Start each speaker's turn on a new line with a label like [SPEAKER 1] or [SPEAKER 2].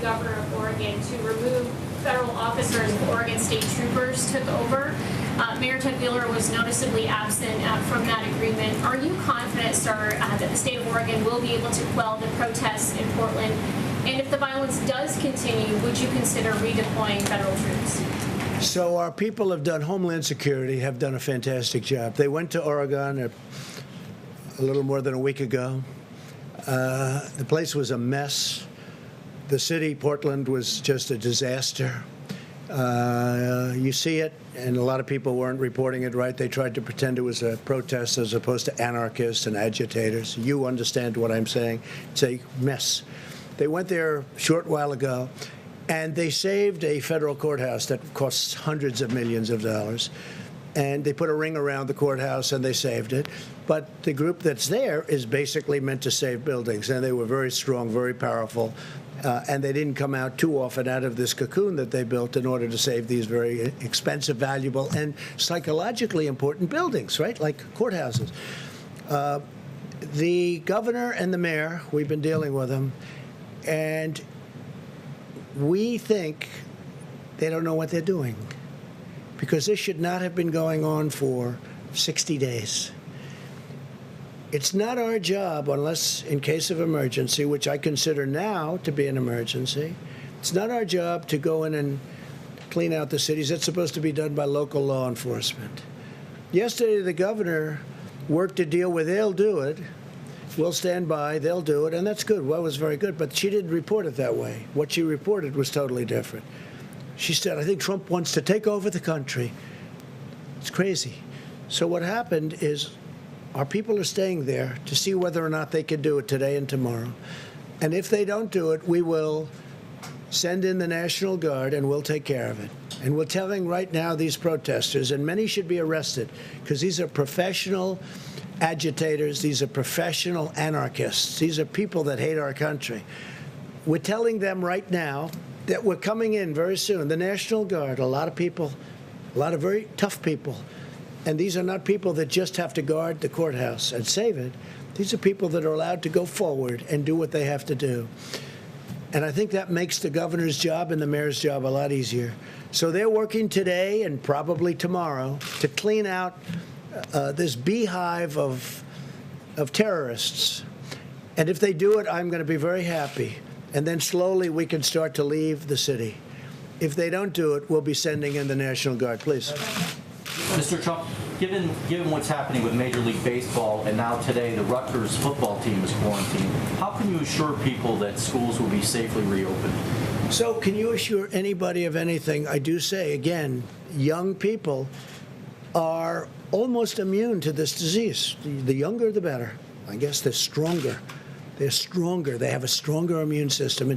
[SPEAKER 1] governor of Oregon to remove federal officers if Oregon State Troopers took over. Mayor Ted Wheeler was noticeably absent from that agreement. Are you confident, sir, that the state of Oregon will be able to quell the protests in Portland? And if the violence does continue, would you consider redeploying federal troops?
[SPEAKER 2] So our people have done, Homeland Security have done a fantastic job. They went to Oregon a little more than a week ago. The place was a mess. The city, Portland, was just a disaster. You see it, and a lot of people weren't reporting it right. They tried to pretend it was a protest as opposed to anarchists and agitators. You understand what I'm saying. It's a mess. They went there a short while ago, and they saved a federal courthouse that costs hundreds of millions of dollars. And they put a ring around the courthouse, and they saved it. But the group that's there is basically meant to save buildings, and they were very strong, very powerful. And they didn't come out too often out of this cocoon that they built in order to save these very expensive, valuable, and psychologically important buildings, right, like courthouses. The governor and the mayor, we've been dealing with them, and we think they don't know what they're doing, because this should not have been going on for 60 days. It's not our job, unless in case of emergency, which I consider now to be an emergency, it's not our job to go in and clean out the cities. It's supposed to be done by local law enforcement. Yesterday, the governor worked a deal where they'll do it. We'll stand by, they'll do it, and that's good. Well, it was very good, but she didn't report it that way. What she reported was totally different. She said, I think Trump wants to take over the country. It's crazy. So what happened is our people are staying there to see whether or not they can do it today and tomorrow. And if they don't do it, we will send in the National Guard and we'll take care of it. And we're telling right now these protesters, and many should be arrested, because these are professional agitators, these are professional anarchists, these are people that hate our country. We're telling them right now that we're coming in very soon. The National Guard, a lot of people, a lot of very tough people. And these are not people that just have to guard the courthouse and save it. These are people that are allowed to go forward and do what they have to do. And I think that makes the governor's job and the mayor's job a lot easier. So they're working today and probably tomorrow to clean out this beehive of terrorists. And if they do it, I'm going to be very happy. And then slowly we can start to leave the city. If they don't do it, we'll be sending in the National Guard. Please.
[SPEAKER 3] Mr. Trump, given what's happening with Major League Baseball and now today the Rutgers football team is quarantined, how can you assure people that schools will be safely reopened?
[SPEAKER 2] So can you assure anybody of anything? I do say, again, young people are almost immune to this disease. The younger, the better. I guess they're stronger. They're stronger. They have a stronger immune system.